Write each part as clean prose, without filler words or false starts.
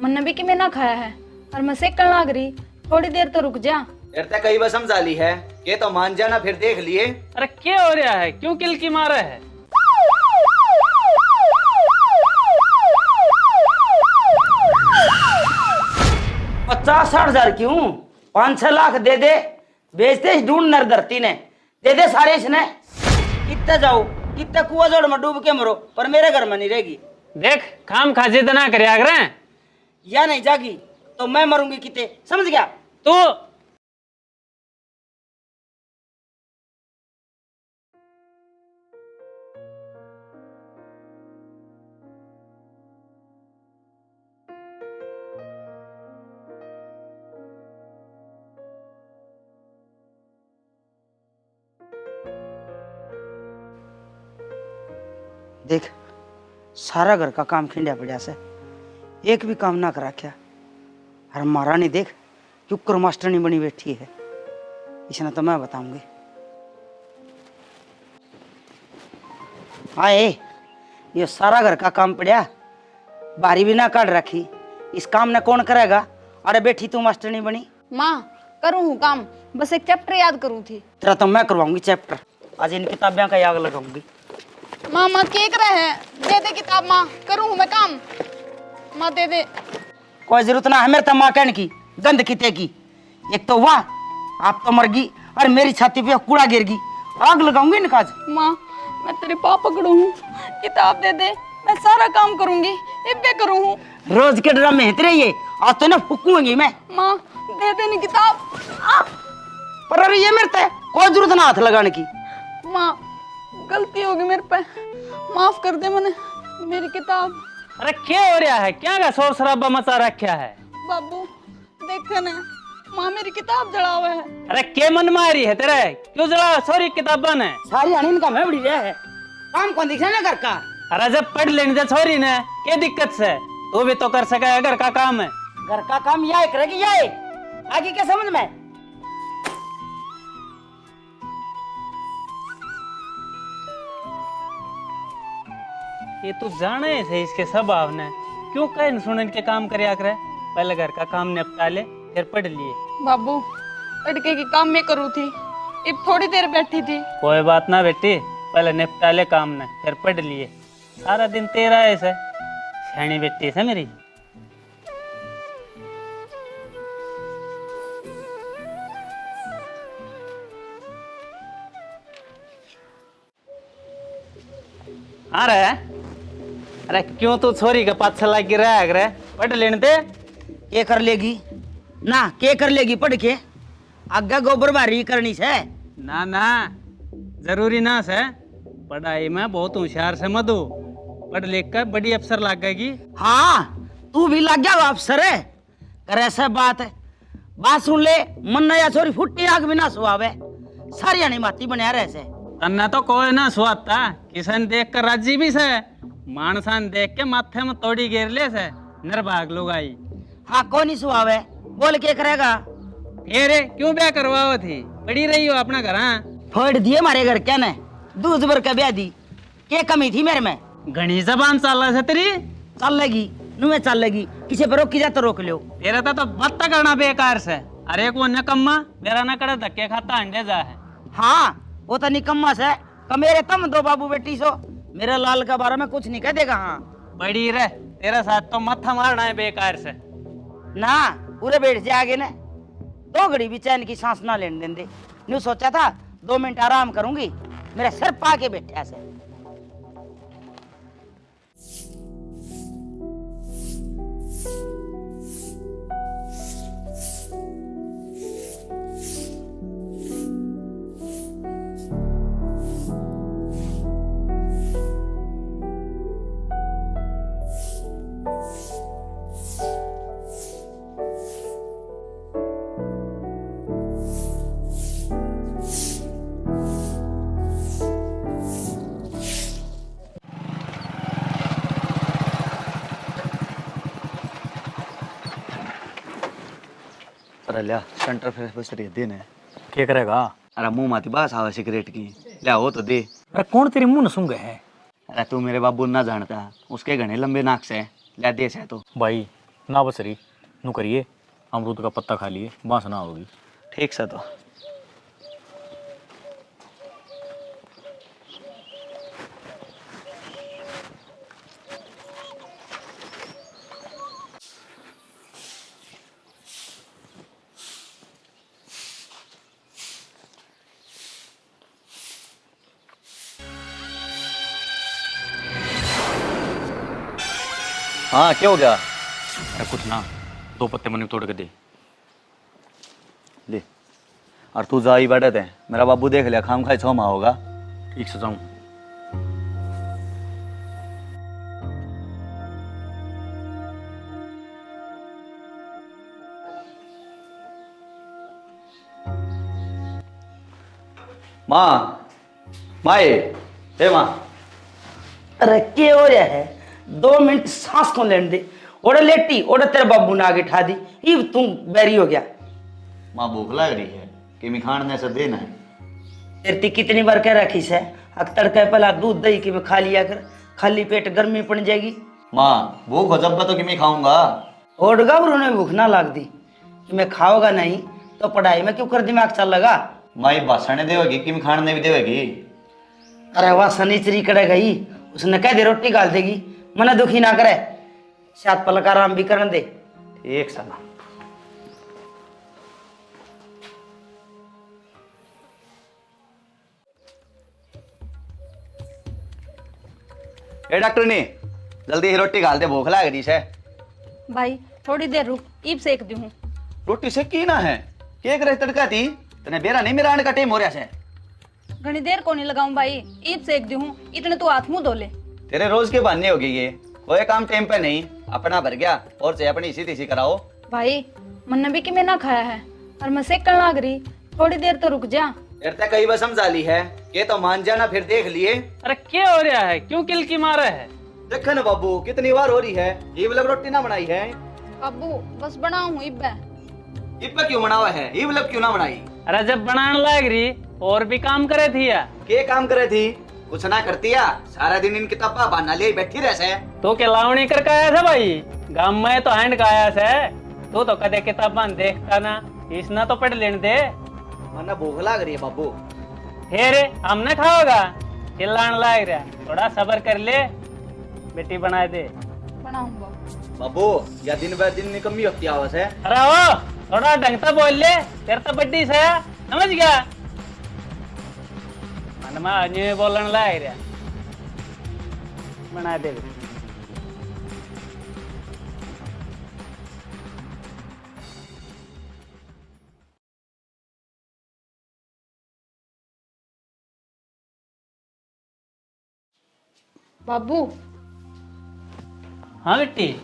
मैंने भी कि मैं ना खाया है और मैं सेकने लाग रही। थोड़ी देर तो रुक जा। फिर तक कई बार समझा ली है, ये तो मान जाना, फिर देख लिए। अरे क्या हो रहा है, क्यों किलकी मारा है? 50-60 हजार क्यों, 5-6 लाख दे दे। बेचते इस ढूंढ नर धरती ने, दे दे सारे इसने। कितने जाओ, कितने कुआ जोड़ में डूब के मरो, पर मेरे घर में नहीं रहेगी। देख खाम खा जिद ना करे आगरे। या नहीं जागी तो मैं मरूंगी किते, समझ गया तू देख, सारा घर का काम खिंडिया पड़ा से, एक भी काम ना करा क्या। और महारानी देख चुक्कर मास्टरनी बनी बैठी है, इसने तो मैं बताऊंगी। हाँ ये सारा घर का काम पड़ा, बारी भी ना काट रखी, इस काम ने कौन करेगा। अरे बेटी तू मास्टरनी बनी। माँ करूँ हूँ काम, बस एक चैप्टर याद करूँ थी। तेरा तो मैं करवाऊंगी चैप्टर, आज इन किताबों का याद लगाऊंगी। माँ माँ केक रहे हैं, दे दे किताब। माँ करूँ हूँ मैं काम, माँ दे दे। कोई जरूरत ना है मेरे तम्मा कहने की, गंद किते की। एक तो वाह आप तो मर गई और मेरी छाती पे कूड़ा गिर गई, आग लगाऊंगी निकाज। माँ मैं तेरे पाँव पकड़ू हूँ, किताब दे दे, मैं सारा काम करूँगी, इब्बे करूँ हूँ। रोज के ड्रामे हित रही है, आज तो ना फूकूंगी मैं। माँ दे दे नी किताब। पर अरे ये मेरे ते कोई जरूरत ना हाथ लगाने की। माँ गलती होगी मेरे पे, माफ कर दे मैंने, मेरी किताब। अरे क्या हो रहा है, क्या का शोर शराबा मचा रखा है? बाबू देखे ना, माँ मेरी किताब जला हुआ है। अरे क्या मन मारी है तेरे, क्यों जला सॉरी किताबा ने? सारी हनीन का मैं बड़ी रहा है, काम कौन दिख रहा ना घर का। अरे जब पढ़ लेने दे छोरी ने, क्या दिक्कत से? तू भी तो कर सका, घर का काम है। घर का काम यह करेगी, यह आगे क्या समझ में। ये तू जाने से इसके स्वभाव ने, क्यों कह सुन के काम करया करे। पहले घर का काम निपटा ले, फिर पढ़ लिए। बाबू लड़के की काम मैं करूँ थी, अब थोड़ी देर बैठी थी। कोई बात ना बेटी, पहले निपटा ले काम ने, फिर पढ़ लिए। सारा दिन तेरा ऐसा शैनी बेटी से मेरी। आ रहा है? अरे क्यों तू छोरी के पाछे लगी रहा है? पढ़ लेने दे। के कर लेगी ना, के कर लेगी पढ़ के, आगे गोबर बारी करनी से। ना ना जरूरी ना से, पढ़ाई में बहुत होशियार से मधु, पढ़ लिख कर बड़ी अफसर लगेगी। हाँ तू भी लग गया अफसर है, कर ऐसा बात है। बात सुन ले, मन नया छोरी फुट्टी आग भी ना सुहावे, सारी आनी माती बनिया रहे से। तन्ना तो कोई ना सुहाता, किसन देख कर राजी भी से, मानसान देख के माथे में तोड़ी गिर ले से, निर्भाग लोग आई। हाँ कौन नहीं सुहावे, बोल के करेगा। फिर क्यों ब्याह करवाओ थी, बड़ी रही हो अपना घर। हाँ फोड़ दिए मारे घर क्या ने, दूध भर के ब्याह दी, के कमी थी मेरे में। घनी जबान चल रहा है तेरी, चल लेगी नुए चल लेगी, किसी पर रोकी जा तो रोक लो। तेरा तो बत्ता करना बेकार से। अरे को नकम्मा मेरा न करे धक्के खाता अंडे जा है। हाँ वो तो निकम्मा से, मेरे तुम दो बाबू बेटी सो, मेरे लाल के बारे में कुछ नहीं कह देगा। हाँ बड़ी रे, तेरा साथ तो मत्था मारना है बेकार से। ना पूरे बैठ से आगे ने, 2 घड़ी भी चैन की सांस ना लेने देंगे। न्यू सोचा था 2 मिनट आराम करूंगी, मेरे सर पा के बैठे ऐसे। अरे लिया सेंटर फ्रेश बस रही दिन है। क्या करेगा? अरे मुंह माती बास आवा सिगरेट की, लिया हो तो दे। अरे कौन तेरी मुंह न सूंघे है? अरे तू मेरे बाबू ना जानता, उसके घने लंबे नाक से, लिया दे से तो। भाई ना बसरी नू करिए अमरूद का पत्ता खा लिए बांस ना होगी। ठीक से तो हाँ क्या हो गया? अरे कुछ ना, 2 पत्ते मैंने तोड़ के दे। ले और तू जा ही बैठे थे, मेरा बाबू देख लिया खाम खाई 6 माह होगा। ठीक से जाऊँ। माँ माए हे माँ। अरे के हो रहा है? 2 मिनट सांस तो लेने दे। ओड़े लेटी ओड़े तेरे बाबू ने आगे ठा दी, ये तू बैरी हो गया। माँ भूख लग रही है कि मैं खाने से देना है। तेरे ती कितनी बार कह रखी से अख्तर कह पहला दूध दही कि मैं खा लिया कर, खाली पेट गर्मी पड़ जाएगी। माँ भूख हो जब तो कि मैं खाऊंगा। ओडगा उन्होंने भूख ना लाग दी कि मैं खाओगा नहीं तो पढ़ाई में क्यों कर दिमाग चल लगा। माँ ये भाषण देवेगी कि मैं खाने भी देवेगी। अरे वह सनीचरी करे गई, उसने कह दे रोटी गाल देगी, मना दुखी ना करे, शायद पलक आराम भी करन दे। एक साला ए डॉक्टर ने जल्दी ही रोटी गाल दे, भूख लग रही है। भाई थोड़ी देर रुक, ईब सेक दी हूँ। रोटी से की ना है केक रह तड़का थी तने बेरा नहीं मेरा आने का टाइम हो रहा है। घनी देर को नहीं लगाऊं भाई, ईब सेक दी हूँ, इतने तो हाथ मुंह धो ले। तेरे रोज के बहाने होगी ये, कोई काम टाइम पे नहीं, अपना भर गया और से अपनी इसी तीसी कराओ। भाई मन भी कि मैं ना खाया है और मैं सेकन लाग रही, थोड़ी देर तो रुक जा। तेरे कई बार समझा ली है ये तो मान जाना, फिर देख लिए। अरे क्या हो रहा है, क्यों किलकी मारा है? देख ना बाबू कितनी बार हो रही है, ये मतलब रोटी ना बनाई है। बाबू बस बनाऊं इब इब क्यों बनावा है, ये मतलब क्यों ना बनाई? अरे जब बनाने लग रही और भी काम करे थी या के काम करे थी, कुछ ना करती या सारा दिन इन किताबा बहाना ले बैठी रहे। तो क्या लावणी करके आया था भाई? गांव में तो हैंड का आया से, तू तो कदे किताबां देखता ना, इसना तो पढ़ लेने दे। मना भूख लग रही है बाबू। फिर हमने खाओगा, चिल्लाने लग रहा, थोड़ा सब्र कर ले, बेटी बना दे। बनाऊं बाबू। बाबू या दिन ब दिन निकम्मी होती आवाज है। अरे वो थोड़ा ढंग से बोल ले, तेरे तो बड्डी से समझ गया? मन में अन्य बोलने लग रहा, बना दे बेटी। बाबू हाँ बेटी।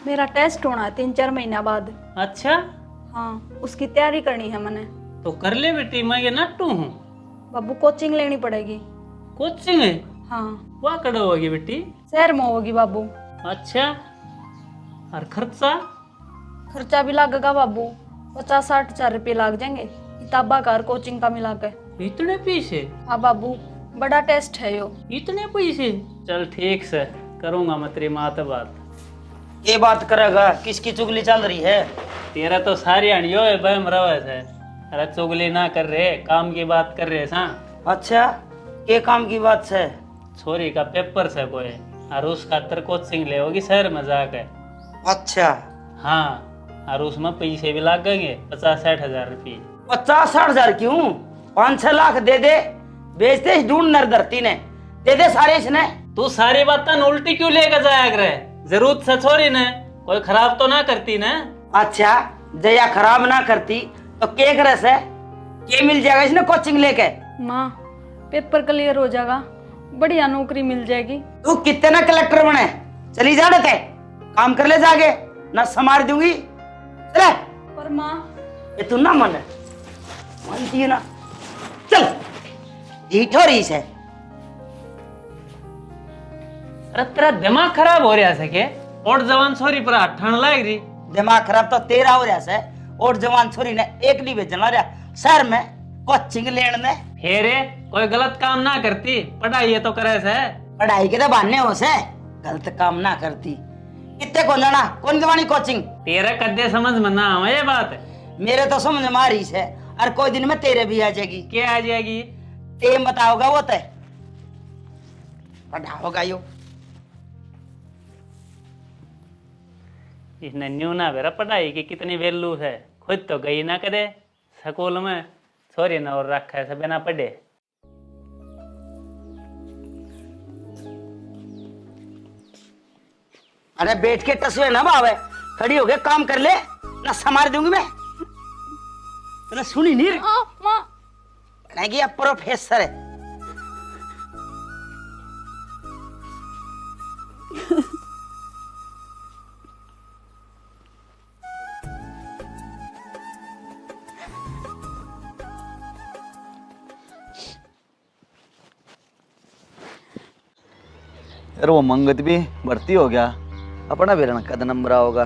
मेरा टेस्ट होना है 3-4 महीना बाद। अच्छा हाँ उसकी तैयारी करनी है मैंने। तो कर ले बेटी, मैं ये नट्टू हूँ। बाबू कोचिंग लेनी पड़ेगी। कोचिंग है? हाँ वहाँ कड़ा होगी बेटी। शहर में होगी बाबू। अच्छा और खर्चा? खर्चा भी लगेगा बाबू, 50-60 हजार रुपये लग जाएंगे, किताबा का और कोचिंग का मिला के। इतने पैसे? हाँ बाबू बड़ा टेस्ट है यो। इतने पैसे? चल ठीक से करूंगा मैं तेरी माँ से बात। ये बात करेगा, किसकी चुगली चल रही है? तेरा तो सारी अणियो है बहम रवस है। अरे चुगली ना कर रहे, काम की बात कर रहे सा। अच्छा ये काम की बात है? छोरी का पेपर से कोई और उस खातर कोचिंग ले होगी शहर में जाके। अच्छा हाँ और उसमें पैसे भी लगेंगे 50-60 हजार रुपये। 50-60 हजार क्यों, 5-6 लाख दे दे, बेचते ही ढूंढ नर धरती ने, दे दे सारे इसने। तू सारी बातें उल्टी क्यों लेकर जाया करे? जरूरत से छोरी ने कोई खराब तो ना करती ना? अच्छा जया खराब ना करती तो के करे से, के मिल जाएगा इसने कोचिंग लेके? माँ पेपर क्लियर हो जाएगा, बढ़िया नौकरी मिल जाएगी। तू कितना कलेक्टर बने, चली जा रहे थे, काम कर ले जाके, ना संभाल दूंगी। चले। पर माँ ये तू ना माने, मानती है ना, चल ढीठ हो रही से। अरे तेरा दिमाग खराब हो रहा है के? और जवान छोरी पर हाथ ठान लाग रही। दिमाग खराब तो तेरा हो रहा है, और जवान छोरी ने एक नहीं भेजना रहा शहर में कोचिंग लेने ने। फेरे कोई गलत काम ना करती, पढ़ाई ये तो करे से। पढ़ाई के तो बहाने हो से, गलत काम ना करती, कितने कौन जाना कौन दवानी कोचिंग तेरा कद्दे समझ में ना आवे ये बात। मेरे तो समझ में आ रही है और कोई दिन में तेरे भी आ जाएगी। क्या आ जाएगी? टेम बताओगा वो तय पढ़ाओगा यो। इस नन्नू ना बेरा पढ़ाई की कितनी वैल्यू है, खुद तो गई ना करे स्कूल में, छोरी ना और रखा है सब ना पढ़े। अरे बैठ के टसवे ना भावे, खड़ी हो गए काम कर ले ना संभाल दूंगी मैं। तूने सुनी नहीं रे? माँ नहीं अब प्रोफेसर है। यार वो मंगत भी भर्ती हो गया, अपना भी रण कद नंबर होगा।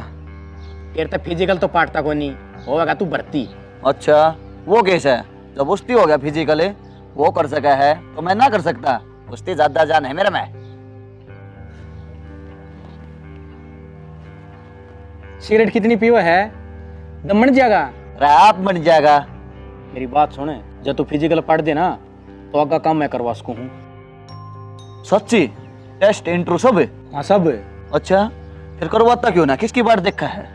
तेरे तो फिजिकल तो पाटता को नहीं होगा, तू भर्ती। अच्छा वो केस है, जब उस्ती हो गया फिजिकली वो कर सका है तो मैं ना कर सकता? उस्ती ज्यादा जान है मेरा में। सिगरेट कितनी पीवा है, दम बन जाएगा। अरे आप बन जाएगा। मेरी बात सुने, जब तू फिजिकल पढ़ दे ना तो आगा काम मैं करवा सकूं हूँ। सच्ची? टेस्ट इंट्रो सब? हाँ सब। अच्छा फिर करवाता क्यों ना, किसकी बात देखा है?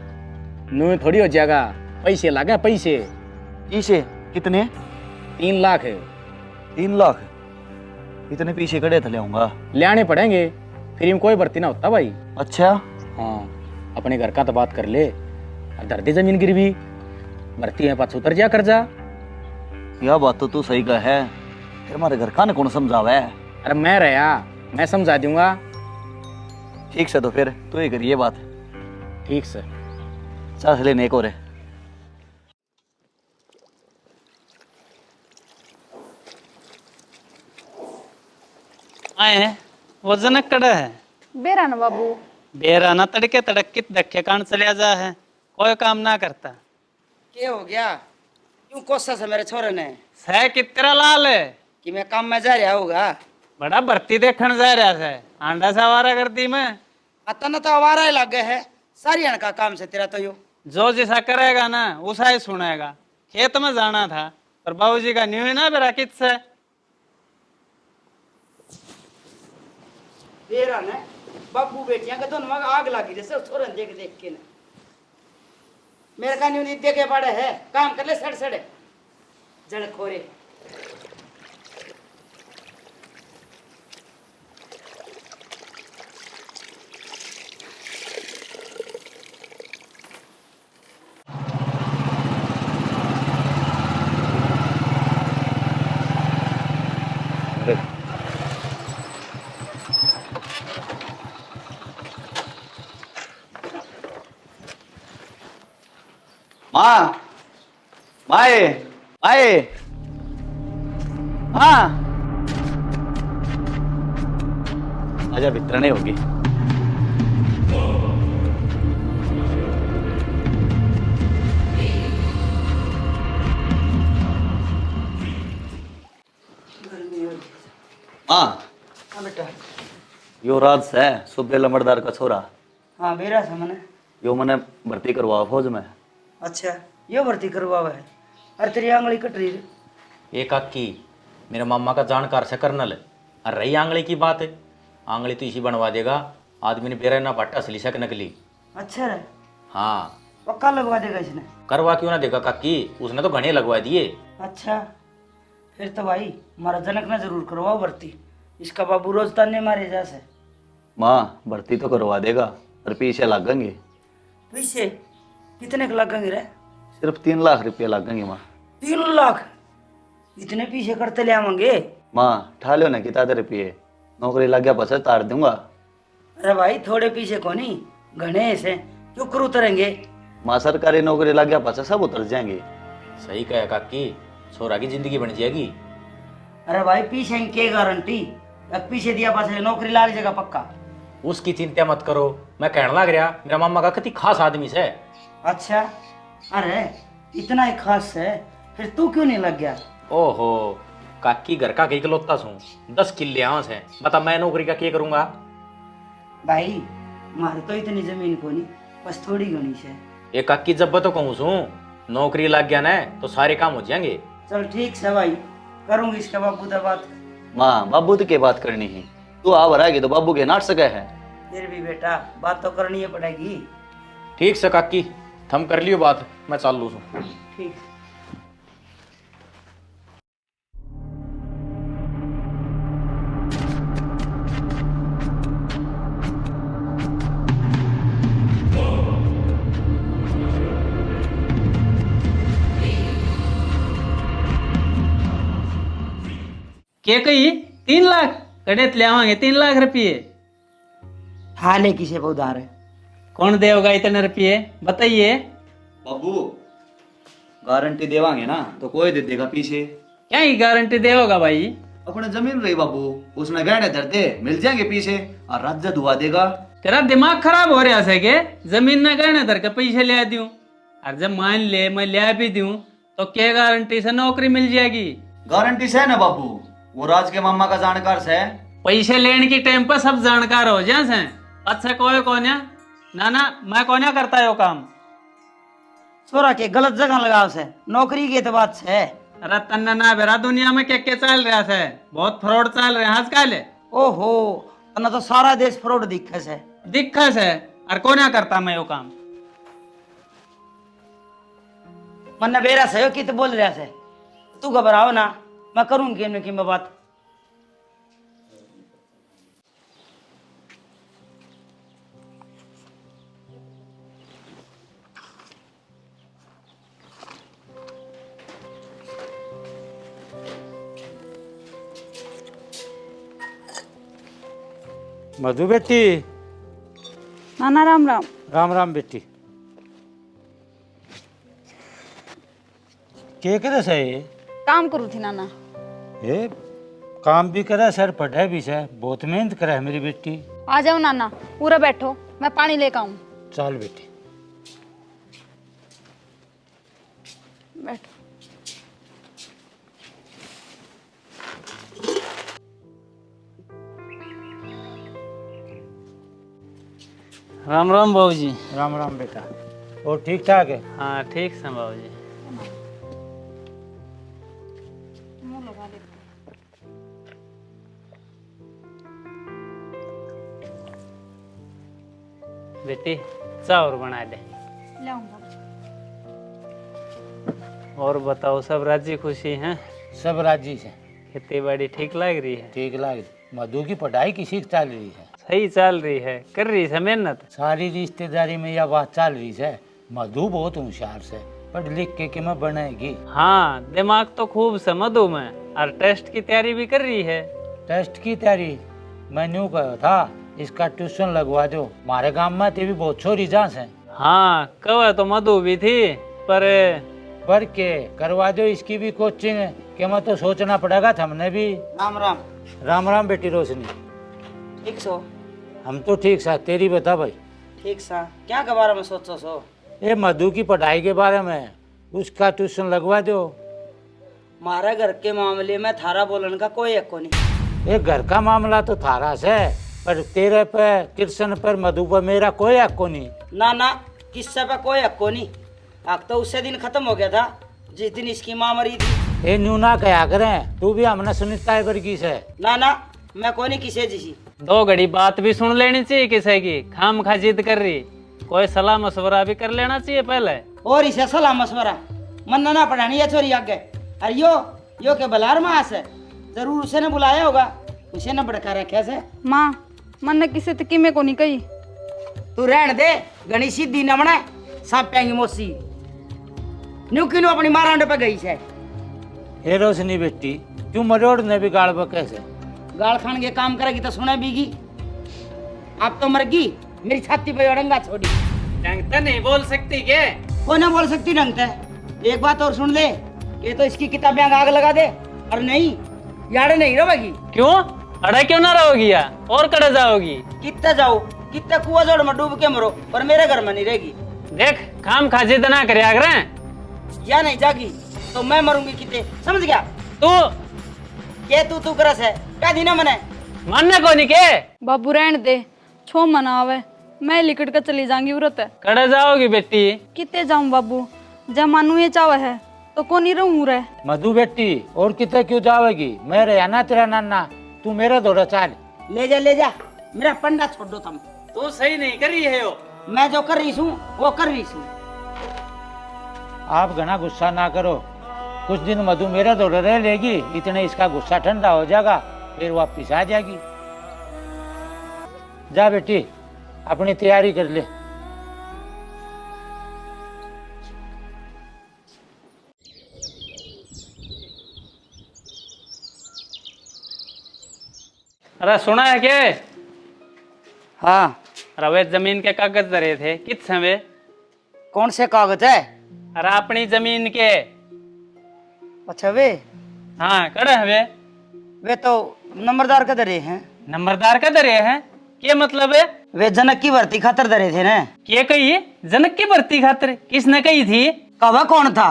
नू थोड़ी हो जाएगा, पैसे लगे पैसे। इसे कितने? 3 लाख है। 3 लाख? इतने पीछे खड़े थे, ले आऊंगा। ले आने पड़ेंगे, फ्री में कोई भर्ती ना होता भाई। अच्छा हाँ अपने घर का तो बात कर ले, धर दे जमीन गिरवी, भर्ती है पास उतर जा कर जा। यह बात तो तू सही का है, फिर हमारे घर का न कौन समझावे? अरे मैं रहा, मैं समझा दूंगा। ठीक से तो फिर तू ही करिए बात। ठीक से। चल लेने एक और है। आए वो जनक कड़ा है बेरा ना बाबू। बेरा ना तड़के तड़कित धक्के कान चले जा है, कोई काम ना करता। क्या हो गया, क्यों कोशिश है मेरे छोरे ने सह कितना लाल है कि मैं काम में जा रहा होगा? बड़ा भर्ती देखने जा रहा है, आंडा सवारा करती मैं। आता ना तो आवारा ही लग गए है, सारी का काम से तेरा तो यो। जो जैसा करेगा ना उसा ही सुनेगा। खेत में जाना था पर बाबूजी का न्यू ही ना बेरा कित से। बेरा ने बाबू बेटियां के दोनों में आग लगी जैसे छोरन देख देख के ना। मेरे का न्यू नहीं देखे पड़े है, काम कर ले सड़ सड़े जड़ खोरे। माँ माए आए। हाँ आजा, वितरणे होगी। हाँ हाँ बेटा। यो राज है सुबह लमड़दार का छोरा। हाँ बेरा था मैंने। यो मैंने भर्ती करवा फौज में। अच्छा यो भर्ती करवावा है। अरे तेरी आंगली कट रही है। एक आकी मेरे मामा का जानकार से कर्नल, और रही आंगली की बात है, आंगली तो इसी बनवा देगा। आदमी ने बेरा ना भट्टा असली शक नकली। अच्छा रे, हाँ पक्का लगवा देगा इसने? करवा क्यों ना देगा काकी, उसने तो घने लगवा दिए। अच्छा फिर तो भाई हमारा जनक ना जरूर करवाओ भर्ती, इसका बाबू रोज ताने मारे जैसे। माँ भर्ती तो करवा देगा पर पीछे लगेंगे। पैसे कितने लगेंगे रे? सिर्फ 3 लाख रुपये लगेंगे माँ। 3 लाख? इतने पीछे करते ले आवेंगे? माँ ठा लो ना कितना रुपये, नौकरी लग गया पसंद तार दूंगा। अरे भाई थोड़े पीछे को नहीं, घने से क्यों कर उतरेंगे? माँ सरकारी नौकरी लग गया पसंद सब उतर जाएंगे। सही कहा काकी, छोरा की जिंदगी बन जाएगी। अरे भाई पीछे की गारंटी, अब पीछे दिया पास नौकरी लाग जाएगा पक्का। उसकी चिंता मत करो, मैं कहने लग रहा मेरा मामा का कितनी खास आदमी से। अच्छा अरे इतना ही खास है, फिर तू क्यों नहीं लग गया? ओहो काकी घर का इकलौता छू, 10 किले आंस है, बता मैं नौकरी का क्या करूंगा? भाई मारे तो इतनी जमीन को नहीं, बस थोड़ी घनी है। ये काकी जब तो कहूँ सू नौकरी लग गया ना तो सारे काम हो जाएंगे। चल ठीक है भाई, करूंगी इसके बाबू से बात। माँ बाबू तो के बात करनी है, तू आ भराएगी तो बाबू के नाट सके है। फिर भी बेटा बात तो करनी ही पड़ेगी। ठीक से काकी, थम कर लियो बात, मैं चाल लू सू। ठीक। के कही 3 लाख कड़े ले आवांगे 3 लाख रुपये। हाँ ले किसे पे उधार है? कौन देगा इतने रुपये बताइए। बाबू गारंटी देवांगे ना तो कोई दे देगा पीछे। क्या ही गारंटी देगा भाई? अपने जमीन रही बाबू, उसने गहने धर दे, मिल जाएंगे पीछे और राज्य धुआ देगा। तेरा दिमाग खराब हो रहा है के? जमीन न गहने धर के पैसे ले दूं और जब मान ले मैं ले भी दूं तो क्या गारंटी से नौकरी मिल जाएगी? गारंटी से है ना बाबू, वो राज के मामा का जानकार से। पैसे लेने के टाइम पर सब जानकार हो जाए से। अच्छा कोई कौन है? ना ना मैं कौन करता है वो काम। छोरा के गलत जगह लगाव से, नौकरी की तो बात है। अरे तन्ना ना बेरा दुनिया में क्या क्या चल रहा है, बहुत फ्रॉड चल रहे हैं आजकल। ओहो, तना तो सारा देश फ्रॉड दिखे से। दिक्कत है और कौन करता मैं वो काम। मन बेरा से कि तो बोल रहा से, तू घबराओ ना, मैं करूंगी इनकी मैं बात। मधु बेटी। नाना राम राम। राम राम बेटी। के करे से? काम करू थी नाना। ये काम भी करे सर, पढ़े भी से, बहुत मेहनत करे है मेरी बेटी। आ जाओ नाना, पूरा बैठो, मैं पानी लेकर आऊं। चल बेटी। बैठो। राम राम बाबू जी। राम राम बेटा। और ठीक ठाक है? हाँ ठीक है बाबू जी। बेटी चावल बना दे। लाऊंगा। और बताओ सब राजी खुशी हैं? सब राजी से। खेती बाड़ी ठीक लग रही है? ठीक लाग। मधु की पढ़ाई किसी की चल रही है? सही चल रही है, कर रही है मेहनत। सारी रिश्तेदारी में यह बात चल रही है, मधु बहुत होशियार से, पढ़ लिख के मैं बनाएगी। हाँ दिमाग तो खूब से मधु में, और टेस्ट की तैयारी भी कर रही है। टेस्ट की तैयारी? मैंने यूँ कहा था इसका ट्यूशन लगवा दो, हमारे गांव में ते भी बहुत छोरी जांच है। हाँ कवा तो मधु भी थी पर के करवा दो इसकी भी कोचिंग, कि मैं तो सोचना पड़ेगा था हमने भी। राम राम। राम राम बेटी रोशनी। ठीक सो? हम तो ठीक सा, तेरी बता भाई। ठीक सा, क्या के बारे में सोचो सो? ये मधु की पढ़ाई के बारे में, उसका ट्यूशन लगवा दो। हमारे घर के मामले में थारा बोलन का कोई हक नहीं। ये घर का मामला तो थारा से, पर तेरे पे कृष्ण पर मधु पर मेरा कोई हक नहीं। ना ना, किससे पे कोई हक नहीं। आग तो उससे दिन खत्म हो गया था जिस दिन इसकी माँ मरी थी। ये न्यू ना कहा करें, तू भी हमने सुनीता है वर्गी से। ना ना, मैं कोई नहीं किसी जिसी। 2 घड़ी बात भी सुन लेनी चाहिए किसी की, खाम खा जिद कर रही, कोई सलाह मशवरा भी कर लेना चाहिए पहले। और इसे सलाह मशवरा मन ना पढ़ानी है छोरी आगे। अरे यो के बलार माँ से जरूर उसे ने बुलाया होगा, उसे न भड़का रखे से। माँ मन ने किसी तकी में को नहीं कही। तू रहन दे, गणी सीधी न बना सांप पेंगी मोसी न्यू किलो अपनी मारांड पे गई से। हे रोशनी बेटी, क्यों मरोड़ ने भी गाड़ बके से? गाल खान के काम करेगी तो सुने बीगी। अब तो मरगी, मेरी छाती पे अड़ंगा छोड़ी। ढंग तो नहीं बोल सकती के? कोई ना बोल सकती ढंग से। एक बात और सुन ले, ये तो इसकी किताबें आग लगा दे, और नहीं यार नहीं रहेगी। क्यों अड़े क्यों ना रहोगी या और कड़े जाओगी? कितना जाओ, कितना कुआ जोड़ में डूब के मरो, पर मेरे घर में नहीं रहेगी। देख खाम खा जिद ना करे आगरे, या नहीं जागी तो मैं मरूंगी कितने, समझ गया? तू ये तू करस है क्या दीना मने? मानने को नहीं के? बाबू रहन दे, छो मनावे, मैं लिकट कर चली जाऊंगी उरत है। कड़े जाओगी बेटी? कितने जाऊं बाबू, जब मानू ये चाव है तो कौन ही रहूं रे। मधु बेटी और कितने क्यों जाओगी? मैं रहा ना तेरा नाना, तू मेरा दौड़ा चाल। ले जा, मेरा पंडा छोड़ दो तुम। तू सही नहीं कर रही है हो। मैं जो कर रही हूँ वो कर रही हूँ। आप घना गुस्सा ना करो, कुछ दिन मधु मेरा दौड़ा रह लेगी, इतने इसका गुस्सा ठंडा हो जाएगा, फिर वापिस आ जाएगी। जा बेटी अपनी तैयारी कर ले। अरे सुना है क्या? हाँ, रवे जमीन के कागज धरे थे, कित समय? कौन से कागज है? अरे अपनी जमीन के। अच्छा वे हाँ कड़े हवे। वे तो नंबरदार का दरे हैं। नंबरदार का धरे हैं? क्या मतलब है? वे जनक की भर्ती खातर दरे थे ना। क्या कही? जनक की भर्ती खातिर? किसने कही थी? कहा कौन था?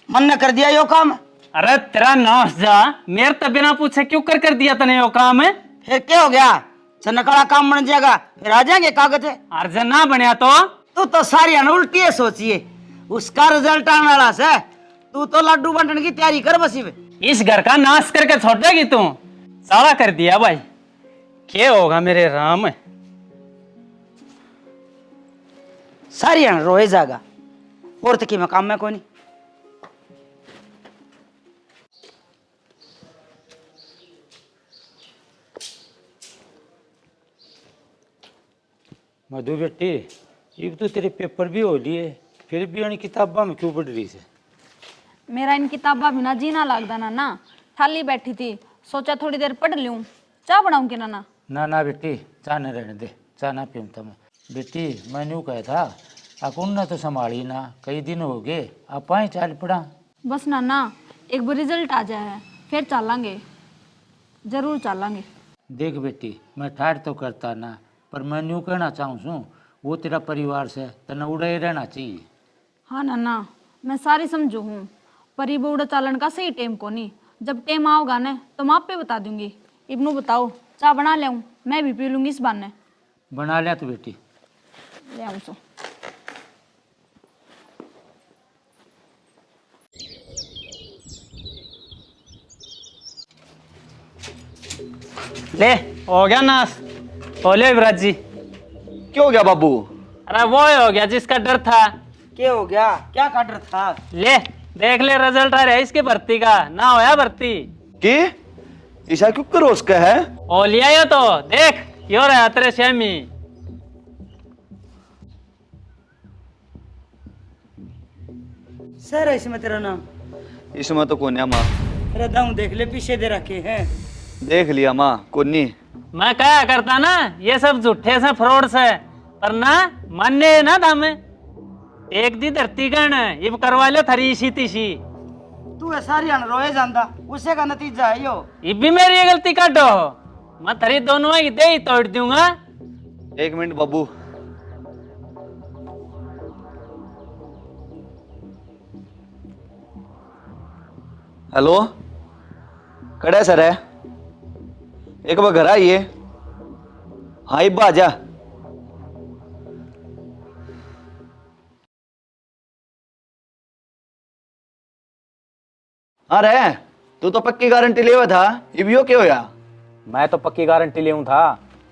मन ने कर दिया यो काम। अरे तेरा नाश जा, मेरे तो बिना पूछे क्यों कर दिया तने यो काम है? फिर क्या हो गया? जनक वाला काम बन जाएगा, फिर आ जाएंगे कागज। अर्जन ना बनया तो? तू तो सारी उल्टी है सोचिए, उसका रिजल्ट आने वाला से। तू तो लड्डू बंटने की तैयारी कर बसी में। इस घर का नाश करके छोड़ देगी तू? सारा कर दिया भाई, क्या होगा मेरे राम? सारी रोए जाएगा और तो की मैं काम में कोई नहीं। मधु बेटी अब तो तेरे पेपर भी हो लिए, फिर भी इन किताबा में क्यों पढ़ रही है? मेरा इन किताबा बिना जीना लगदा नाना। थाली बैठी थी, सोचा थोड़ी देर पढ़ लूं। चाय बनाऊं कि नाना? ना ना बेटी, चाह न रहने दे, चाह ना पीऊँ मैं। बेटी मैं यूँ कहा था, अकुन ने तो संभाली ना, कई दिन हो गए, आप ही चाल पड़ा। बस नाना एक बार रिजल्ट आ जाए फिर चलांगे, जरूर चलांगे। देख बेटी मैं ठाठ तो करता ना, पर मैं यूँ कहना चाहूँ छूँ, वो तेरा परिवार से तना उड़े रहना चाहिए। हाँ नाना मैं सारी समझू हूँ, पर ये उड़ा चालन का सही टाइम को नहीं। जब टाइम आओगा ना तो मैं आप पे बता दूंगी। इब्नू बताओ, चाय बना ले आऊं? मैं भी पी लूंगी इस बार ने। बना लिया तो बेटी। ले आऊं सो। ले हो गया नाश? बोले युवराज जी। क्यों हो गया बाबू? अरे वो हो गया जिसका डर था। क्या हो गया? क्या का डर था? ले देख ले, रिजल्ट आ रहा है इसके भर्ती का, ना होया भर्ती की ईशा क्यों करो उसका है? ओ लिया ये तो देख क्यों रहा तेरे शेमी। सर इसमें तेरा नाम? इसमें तो कोन्या माँ। अरे दाऊं देख ले, पीछे दे रखे हैं। देख लिया माँ, कोनी। मैं क्या करता ना, ये सब झूठे से फ्रॉड से, पर ना मान्य ना दामे एक दी धरती गण ये करवा लो थरी इसी तीसी। तू है सारी रोए जांदा, उसे का नतीजा है यो। ये भी मेरी ये गलती काटो, मैं थरी दोनों की दे ही तोड़ दूंगा। एक मिनट बाबू। हेलो, कड़े सर है? एक बार घर आइए। हाँ इब्बा आजा। हाँ रे, तू तो पक्की गारंटी ले हुआ था, इबियो क्या होया? मैं तो पक्की गारंटी ले था,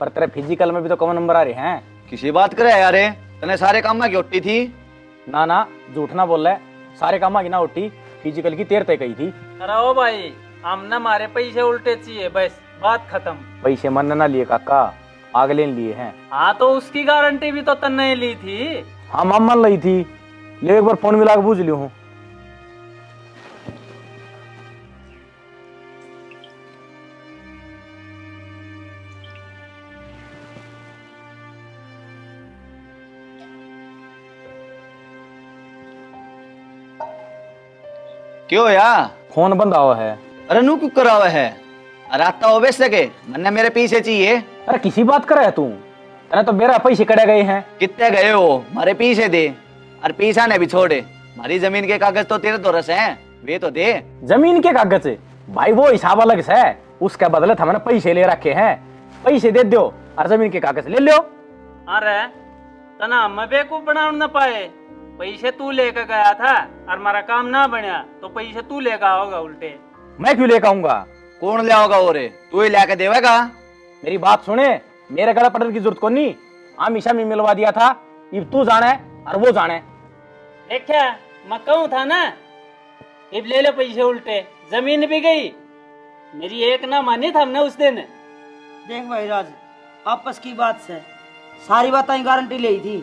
पर तेरे फिजिकल में भी तो कम नंबर आ रहे हैं। किसी बात करे यार, तने सारे काम में क्यों थी? ना ना झूठ ना बोल रहा है, सारे काम की ना उठी, फिजिकल की 13 तय कही थी। अरे ओ भाई हम ना मारे पैसे उल्टे चाहिए, बस बात खत्म। पैसे मन ना लिए काका, अगले ने लिए हैं। हाँ तो उसकी गारंटी भी तो तन्ने ली थी। हाँ मां मन ली थी, ले एक बार फोन मिला के पूछ लियो हूँ। क्यों या? फोन बंद हुआ है। अरे नू क्यों करा हुआ है? अरे आता हो बेच सके, मन्ने मेरे पीछे चाहिए। अरे किसी बात कर रहा है तू? अरे तो मेरा पैसे कड़े गए हैं। कितने गए हो? मारे पीछे दे। और पीछा ने भी छोड़े, हमारी जमीन के कागज तो तेरे तो रस हैं, वे तो दे। जमीन के कागज भाई वो हिसाब अलग से है, उसके बदले हमने पैसे ले रखे हैं। पैसे दे दो और जमीन के कागज ले लो। अरे तना हम बेवकूफ बनाने न पाए। पैसे तू लेकर गया था और हमारा काम ना बनया तो पैसे तू लेकर आओगा उल्टे। मैं क्यों लेकर आऊंगा? कौन ले आओगा और तू ही लेके देवेगा? मेरी बात सुने, मेरे गला पड़ने की जरूरत को नहीं। हमेशा मैं मिलवा दिया था, अब तू जाने और वो जाने। देखा मैं कहूँ था ना, अब ले ले पैसे उल्टे, जमीन भी गई। मेरी एक ना मानी था हमने उस दिन। देख भाई राज, आपस की बात से सारी बातें गारंटी ली थी।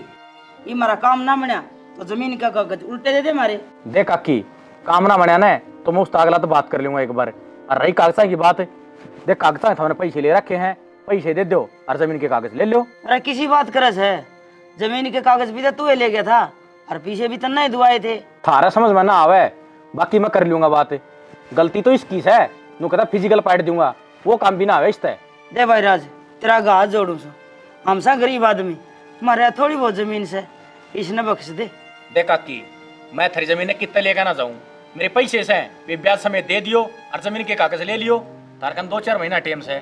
ये हमारा काम ना बना तो जमीन का कागज उल्टे दे दे मारे। देख काकी, काम ना बना ना तो मैं उससे अगला तो बात कर लूंगा एक बार। और रही कागजा की बात, देख कागजा हमने पैसे ले रखे हैं, पैसे दे दो और जमीन के कागज ले लो। अरे किसी बात करस है, जमीन के कागज भी तो तू ही ले गया था और पीछे भी तन्ना ही दुआए थे। थारा समझ में ना आवे, बाकी मैं कर लूंगा बात। गलती तो इसकी है, नू कहता फिजिकल पाइट दूंगा, वो काम भी ना आवे इससे। दे भाई राज, तेरा हाथ जोड़ू सो, हम सा गरीब आदमी, हमारे थोड़ी बहुत जमीन से इसने बख्श दे। देख काकी, मैं थारी जमीन कितने लेकर ना जाऊं, मेरे पैसे से वे ब्याज समेत दे दियो और जमीन के कागज ले लियो। तारकन 2-4 महीना टाइम से।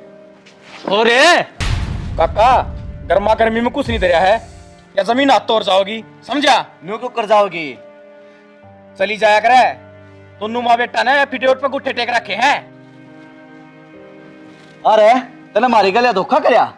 और काका, गर्मा गर्मी में कुछ नहीं दे रहा है, या जमीन हाथ तोड़ जाओगी, समझा? न्यू क्यों कर जाओगी? चली जाया करे। दोनों माँ बेटा ने एफिडेविट पे गुट्ठे टेक रखे हैं। अरे तने मारी गले धोखा करया?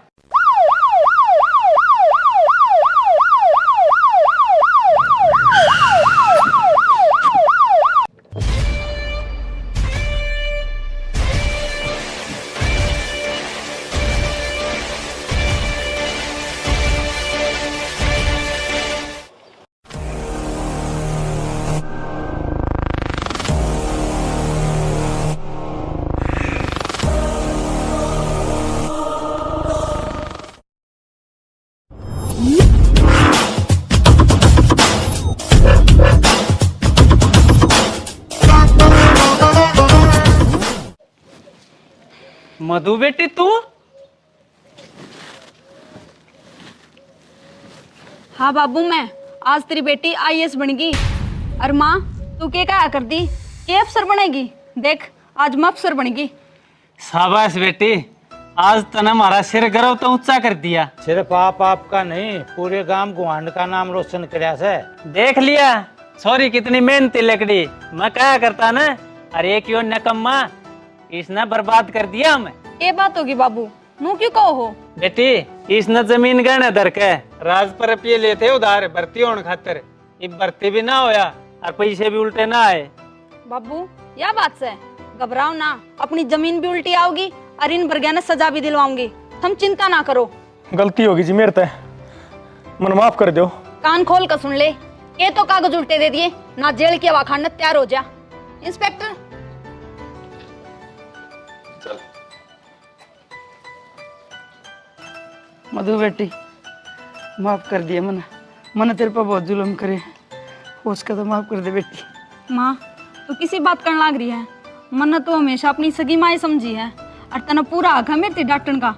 मधु बेटी तू? हाँ बाबू, मैं आज तेरी बेटी आईएएस बन गई। और माँ तू क्या कहा कर दी के अफसर बनेगी? देख आज मैं अफसर बन गई। शाबाश बेटी, आज तने हमारा सिर गर्व तो ऊंचा कर दिया। सिर्फ आपका नहीं, पूरे गांव गुआंड का नाम रोशन करया से। देख लिया सॉरी कितनी मेहनती लकड़ी। मैं क्या करता ना, अरे एक यो नकम्मा, इसने बर्बाद कर दिया हमें। ये बात होगी बाबू, मुँह क्यों कहो हो? बेटी इसने जमीन गहने धर के राज पर रुपये लेते उधार भर्ती होने खातिर, अब भर्ती भी ना होया और पैसे भी उल्टे ना आए। बाबू या बात से घबराओ ना, अपनी जमीन भी उल्टी आओगी और इन बरगिया ने सजा भी दिलवाऊंगी। तुम चिंता ना करो। गलती होगी जी मेरे ते, मन माफ कर दो। कान खोल कर सुन ले, ये तो कागज उल्टे दे दिए ना, जेल की हवा खाने तैयार हो जा। इंस्पेक्टर मधु बेटी, माफ कर दिया मन तेरे पर बहुत जुल्म करे, उसका तो माफ कर दे बेटी। माँ तू किसी बात करने लाग रही है? मन तो हमेशा अपनी सगी माँ ही समझी है और तना पूरा हक है मेरे डांटन का।